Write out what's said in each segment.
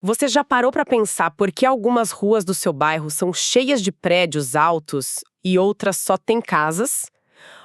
Você já parou para pensar por que algumas ruas do seu bairro são cheias de prédios altos e outras só têm casas?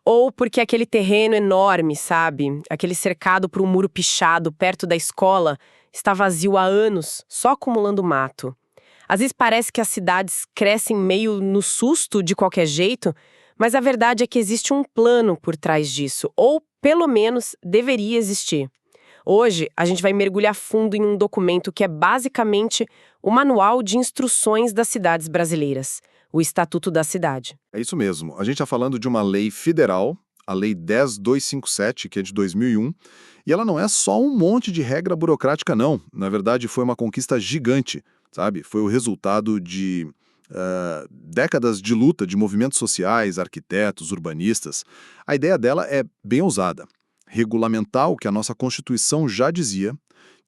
Ou porque aquele terreno enorme, sabe? Aquele cercado por um muro pichado perto da escola está vazio há anos, só acumulando mato. Às vezes parece que as cidades crescem meio no susto de qualquer jeito, mas a verdade é que existe um plano por trás disso, ou pelo menos deveria existir. Hoje, a gente vai mergulhar fundo em um documento que é basicamente o Manual de Instruções das Cidades Brasileiras, o Estatuto da Cidade. É isso mesmo. A gente está falando de uma lei federal, a Lei 10.257, que é de 2001, e ela não é só um monte de regra burocrática, não. Na verdade, foi uma conquista gigante, sabe? Foi o resultado de décadas de luta de movimentos sociais, arquitetos, urbanistas. A ideia dela é bem ousada. Regulamentar o que a nossa Constituição já dizia,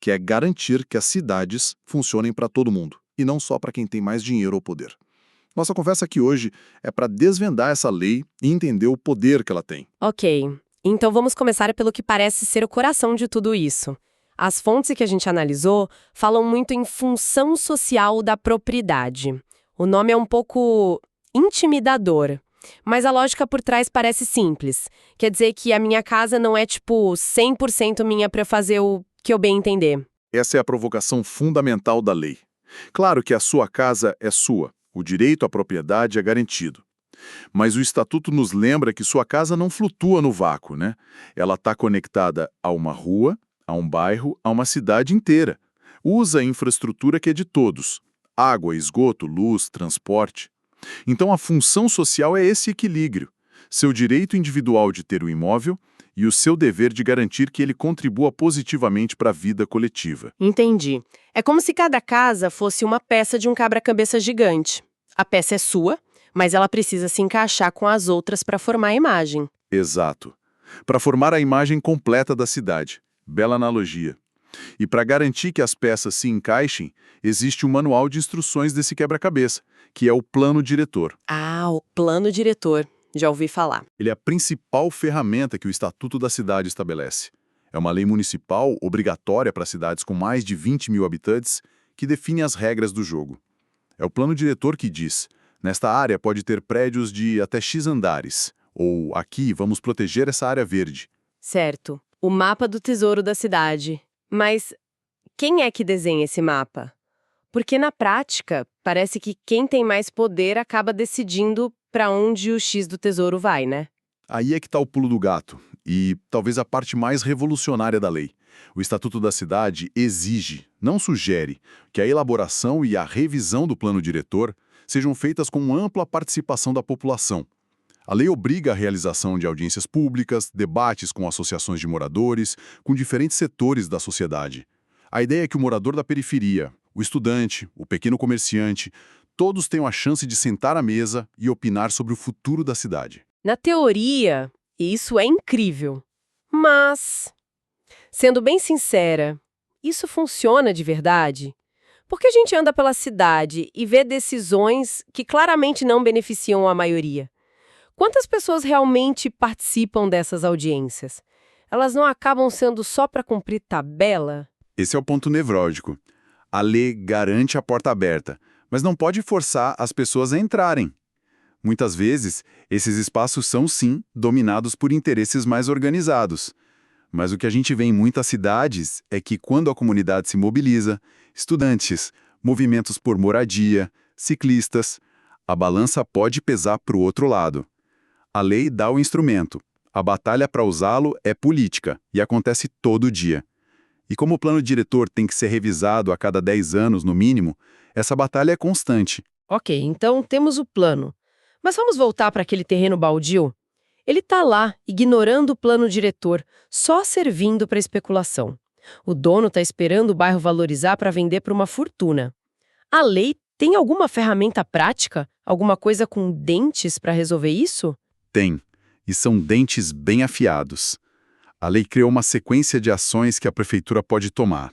que é garantir que as cidades funcionem para todo mundo, e não só para quem tem mais dinheiro ou poder. Nossa conversa aqui hoje é para desvendar essa lei e entender o poder que ela tem. Ok, então vamos começar pelo que parece ser o coração de tudo isso. As fontes que a gente analisou falam muito em função social da propriedade. O nome é um pouco intimidador, mas a lógica por trás parece simples. Quer dizer que a minha casa não é tipo 100% minha para fazer o que eu bem entender. Essa é a provocação fundamental da lei. Claro que a sua casa é sua, o direito à propriedade é garantido. Mas o Estatuto nos lembra que sua casa não flutua no vácuo, né? Ela está conectada a uma rua, a um bairro, a uma cidade inteira. Usa a infraestrutura que é de todos. Água, esgoto, luz, transporte. Então a função social é esse equilíbrio. Seu direito individual de ter o imóvel e o seu dever de garantir que ele contribua positivamente para a vida coletiva. Entendi. É como se cada casa fosse uma peça de um quebra-cabeça gigante. A peça é sua, mas ela precisa se encaixar com as outras para formar a imagem. Exato. Para formar a imagem completa da cidade. Bela analogia. E para garantir que as peças se encaixem, existe um manual de instruções desse quebra-cabeça, que é o plano diretor. Ah, o plano diretor. Já ouvi falar. Ele é a principal ferramenta que o Estatuto da Cidade estabelece. É uma lei municipal obrigatória para cidades com mais de 20 mil habitantes que define as regras do jogo. É o plano diretor que diz: nesta área pode ter prédios de até X andares, ou aqui vamos proteger essa área verde. Certo. O mapa do tesouro da cidade. Mas quem é que desenha esse mapa? Porque na prática, parece que quem tem mais poder acaba decidindo para onde o X do tesouro vai, né? Aí é que está o pulo do gato, e talvez a parte mais revolucionária da lei. O Estatuto da Cidade exige, não sugere, que a elaboração e a revisão do plano diretor sejam feitas com ampla participação da população. A lei obriga a realização de audiências públicas, debates com associações de moradores, com diferentes setores da sociedade. A ideia é que o morador da periferia, o estudante, o pequeno comerciante, todos tenham a chance de sentar à mesa e opinar sobre o futuro da cidade. Na teoria, isso é incrível. Mas, sendo bem sincera, isso funciona de verdade? Porque a gente anda pela cidade e vê decisões que claramente não beneficiam a maioria. Quantas pessoas realmente participam dessas audiências? Elas não acabam sendo só para cumprir tabela? Esse é o ponto nevrálgico. A lei garante a porta aberta, mas não pode forçar as pessoas a entrarem. Muitas vezes, esses espaços são, sim, dominados por interesses mais organizados. Mas o que a gente vê em muitas cidades é que quando a comunidade se mobiliza, estudantes, movimentos por moradia, ciclistas, a balança pode pesar para o outro lado. A lei dá o instrumento. A batalha para usá-lo é política e acontece todo dia. E como o plano diretor tem que ser revisado a cada 10 anos, no mínimo, essa batalha é constante. Ok, então temos o plano. Mas vamos voltar para aquele terreno baldio? Ele está lá, ignorando o plano diretor, só servindo para especulação. O dono está esperando o bairro valorizar para vender por uma fortuna. A lei tem alguma ferramenta prática? Alguma coisa com dentes para resolver isso? Tem, e são dentes bem afiados. A lei criou uma sequência de ações que a prefeitura pode tomar.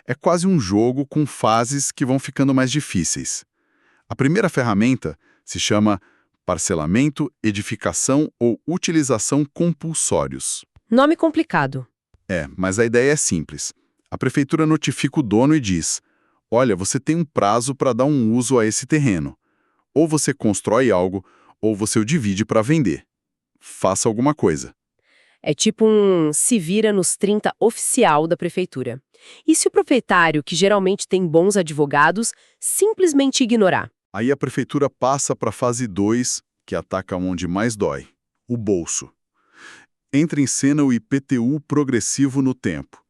É quase um jogo com fases que vão ficando mais difíceis. A primeira ferramenta se chama parcelamento, edificação ou utilização compulsórios. Nome complicado. Mas a ideia é simples. A prefeitura notifica o dono e diz: Olha, você tem um prazo para dar um uso a esse terreno. Ou você constrói algo, ou você o divide para vender. Faça alguma coisa. É tipo um se vira nos 30 oficial da prefeitura. E se o proprietário, que geralmente tem bons advogados, simplesmente ignorar? Aí a prefeitura passa para a fase 2, que ataca onde mais dói, o bolso. Entra em cena o IPTU progressivo no tempo.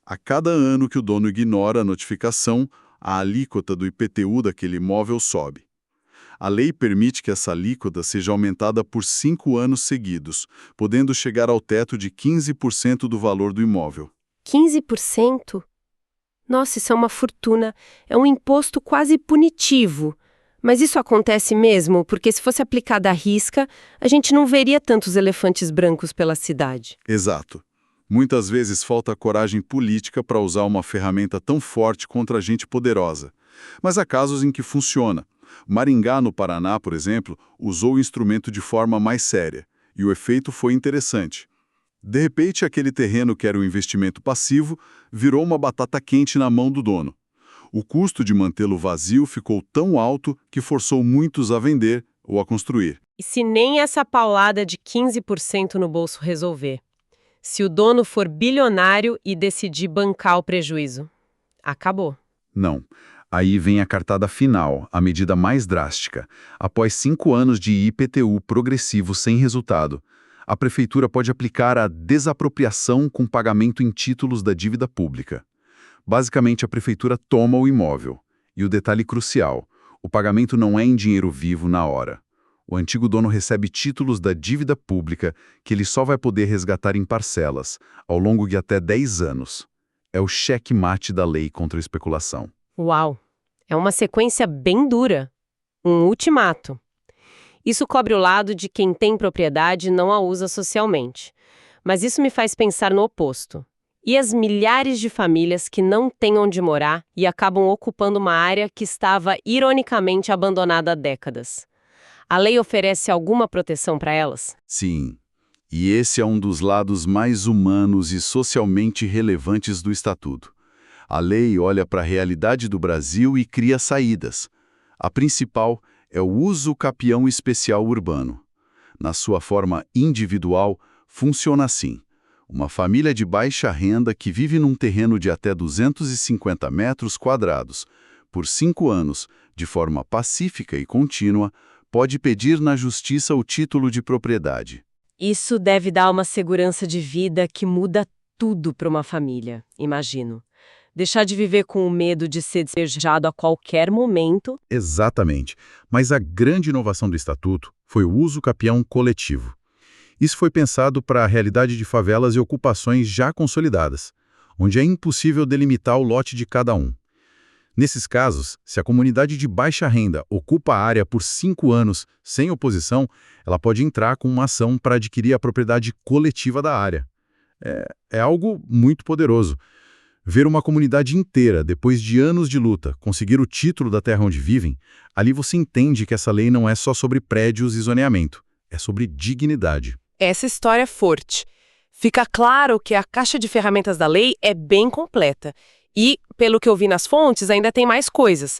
A cada ano que o dono ignora a notificação, a alíquota do IPTU daquele imóvel sobe. A lei permite que essa alíquota seja aumentada por 5 anos seguidos, podendo chegar ao teto de 15% do valor do imóvel. 15%? Nossa, isso é uma fortuna. É um imposto quase punitivo. Mas isso acontece mesmo? Porque se fosse aplicado à risca, a gente não veria tantos elefantes brancos pela cidade. Exato. Muitas vezes falta coragem política para usar uma ferramenta tão forte contra gente poderosa. Mas há casos em que funciona. Maringá, no Paraná, por exemplo, usou o instrumento de forma mais séria, e o efeito foi interessante. De repente, aquele terreno que era um investimento passivo virou uma batata quente na mão do dono. O custo de mantê-lo vazio ficou tão alto que forçou muitos a vender ou a construir. E se nem essa paulada de 15% no bolso resolver? Se o dono for bilionário e decidir bancar o prejuízo? Acabou. Não. Aí vem a cartada final, a medida mais drástica. Após 5 anos de IPTU progressivo sem resultado, a prefeitura pode aplicar a desapropriação com pagamento em títulos da dívida pública. Basicamente, a prefeitura toma o imóvel. E o detalhe crucial, o pagamento não é em dinheiro vivo na hora. O antigo dono recebe títulos da dívida pública que ele só vai poder resgatar em parcelas, ao longo de até 10 anos. É o cheque-mate da lei contra a especulação. Uau! É uma sequência bem dura. Um ultimato. Isso cobre o lado de quem tem propriedade e não a usa socialmente. Mas isso me faz pensar no oposto. E as milhares de famílias que não têm onde morar e acabam ocupando uma área que estava ironicamente abandonada há décadas? A lei oferece alguma proteção para elas? Sim, e esse é um dos lados mais humanos e socialmente relevantes do Estatuto. A lei olha para a realidade do Brasil e cria saídas. A principal é o uso capião especial urbano. Na sua forma individual, funciona assim. Uma família de baixa renda que vive num terreno de até 250 metros quadrados, por 5 anos, de forma pacífica e contínua, pode pedir na justiça o título de propriedade. Isso deve dar uma segurança de vida que muda tudo para uma família, imagino. Deixar de viver com o medo de ser despejado a qualquer momento. Exatamente. Mas a grande inovação do Estatuto foi o uso capião coletivo. Isso foi pensado para a realidade de favelas e ocupações já consolidadas, onde é impossível delimitar o lote de cada um. Nesses casos, se a comunidade de baixa renda ocupa a área por 5 anos sem oposição, ela pode entrar com uma ação para adquirir a propriedade coletiva da área. É algo muito poderoso. Ver uma comunidade inteira, depois de anos de luta, conseguir o título da terra onde vivem, ali você entende que essa lei não é só sobre prédios e zoneamento, é sobre dignidade. Essa história é forte. Fica claro que a caixa de ferramentas da lei é bem completa. E, pelo que eu vi nas fontes, ainda tem mais coisas.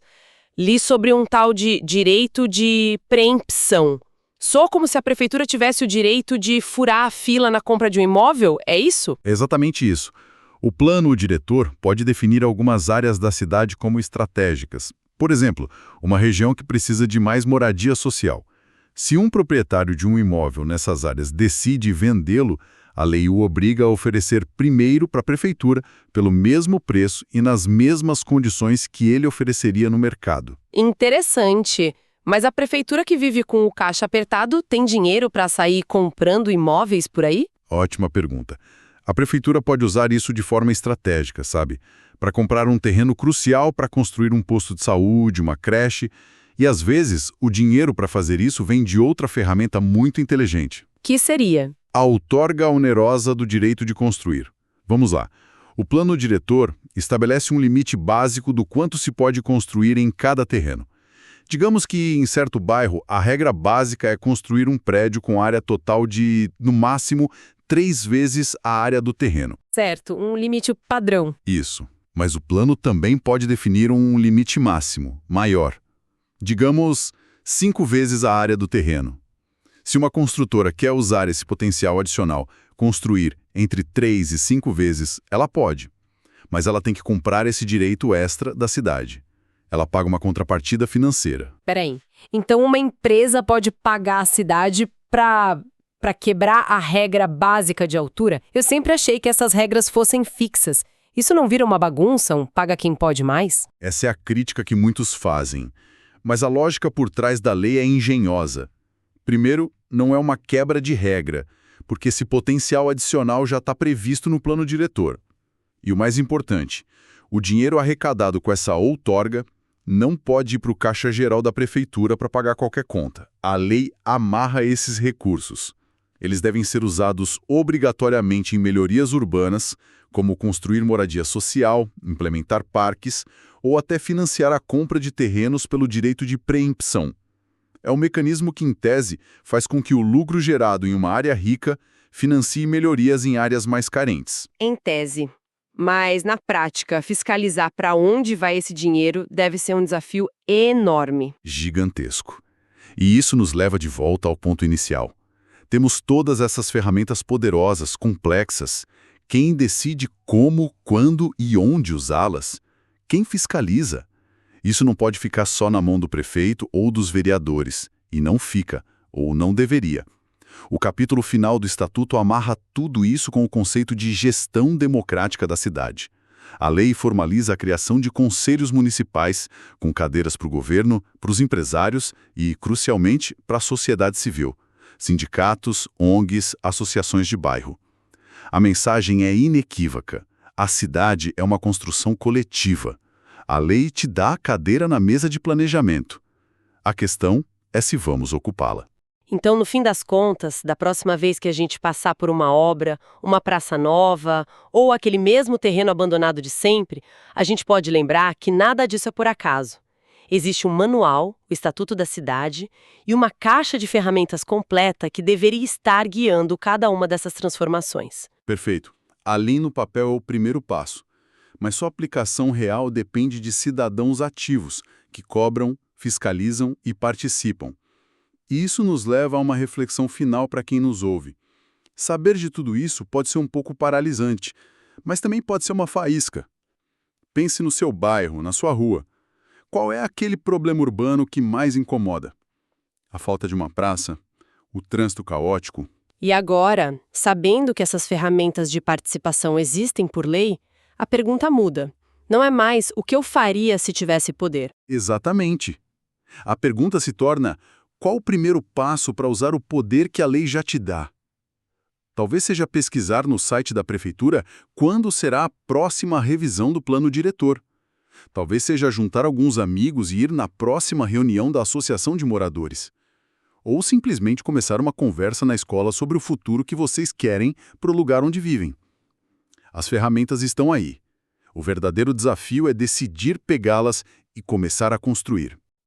Li sobre um tal de direito de preempção. Só como se a prefeitura tivesse o direito de furar a fila na compra de um imóvel? É isso? É exatamente isso. O plano diretor pode definir algumas áreas da cidade como estratégicas. Por exemplo, uma região que precisa de mais moradia social. Se um proprietário de um imóvel nessas áreas decide vendê-lo, a lei o obriga a oferecer primeiro para a prefeitura, pelo mesmo preço e nas mesmas condições que ele ofereceria no mercado. Interessante. Mas a prefeitura que vive com o caixa apertado tem dinheiro para sair comprando imóveis por aí? Ótima pergunta. A prefeitura pode usar isso de forma estratégica, sabe? Para comprar um terreno crucial para construir um posto de saúde, uma creche. E às vezes, o dinheiro para fazer isso vem de outra ferramenta muito inteligente. Que seria? A outorga onerosa do direito de construir. Vamos lá. O plano diretor estabelece um limite básico do quanto se pode construir em cada terreno. Digamos que, em certo bairro, a regra básica é construir um prédio com área total de, no máximo, 3 vezes a área do terreno. Certo, um limite padrão. Isso. Mas o plano também pode definir um limite máximo, maior. Digamos, 5 vezes a área do terreno. Se uma construtora quer usar esse potencial adicional, construir entre 3 e 5 vezes, ela pode. Mas ela tem que comprar esse direito extra da cidade. Ela paga uma contrapartida financeira. Peraí. Então uma empresa pode pagar a cidade para quebrar a regra básica de altura? Eu sempre achei que essas regras fossem fixas. Isso não vira uma bagunça, um paga quem pode mais? Essa é a crítica que muitos fazem. Mas a lógica por trás da lei é engenhosa. Primeiro, não é uma quebra de regra, porque esse potencial adicional já está previsto no plano diretor. E o mais importante, o dinheiro arrecadado com essa outorga não pode ir para o caixa geral da prefeitura para pagar qualquer conta. A lei amarra esses recursos. Eles devem ser usados obrigatoriamente em melhorias urbanas, como construir moradia social, implementar parques ou até financiar a compra de terrenos pelo direito de preempção. É um mecanismo que, em tese, faz com que o lucro gerado em uma área rica financie melhorias em áreas mais carentes. Em tese. Mas, na prática, fiscalizar para onde vai esse dinheiro deve ser um desafio enorme. Gigantesco. E isso nos leva de volta ao ponto inicial. Temos todas essas ferramentas poderosas, complexas. Quem decide como, quando e onde usá-las? Quem fiscaliza? Isso não pode ficar só na mão do prefeito ou dos vereadores, e não fica, ou não deveria. O capítulo final do Estatuto amarra tudo isso com o conceito de gestão democrática da cidade. A lei formaliza a criação de conselhos municipais, com cadeiras para o governo, para os empresários e, crucialmente, para a sociedade civil, sindicatos, ONGs, associações de bairro. A mensagem é inequívoca. A cidade é uma construção coletiva. A lei te dá a cadeira na mesa de planejamento. A questão é se vamos ocupá-la. Então, no fim das contas, da próxima vez que a gente passar por uma obra, uma praça nova ou aquele mesmo terreno abandonado de sempre, a gente pode lembrar que nada disso é por acaso. Existe um manual, o Estatuto da Cidade, e uma caixa de ferramentas completa que deveria estar guiando cada uma dessas transformações. Perfeito. A lei no papel é o primeiro passo. Mas sua aplicação real depende de cidadãos ativos, que cobram, fiscalizam e participam. E isso nos leva a uma reflexão final para quem nos ouve. Saber de tudo isso pode ser um pouco paralisante, mas também pode ser uma faísca. Pense no seu bairro, na sua rua. Qual é aquele problema urbano que mais incomoda? A falta de uma praça? O trânsito caótico? E agora, sabendo que essas ferramentas de participação existem por lei, a pergunta muda. Não é mais o que eu faria se tivesse poder. Exatamente. A pergunta se torna: qual o primeiro passo para usar o poder que a lei já te dá? Talvez seja pesquisar no site da prefeitura quando será a próxima revisão do plano diretor. Talvez seja juntar alguns amigos e ir na próxima reunião da associação de moradores. Ou simplesmente começar uma conversa na escola sobre o futuro que vocês querem para o lugar onde vivem. As ferramentas estão aí. O verdadeiro desafio é decidir pegá-las e começar a construir.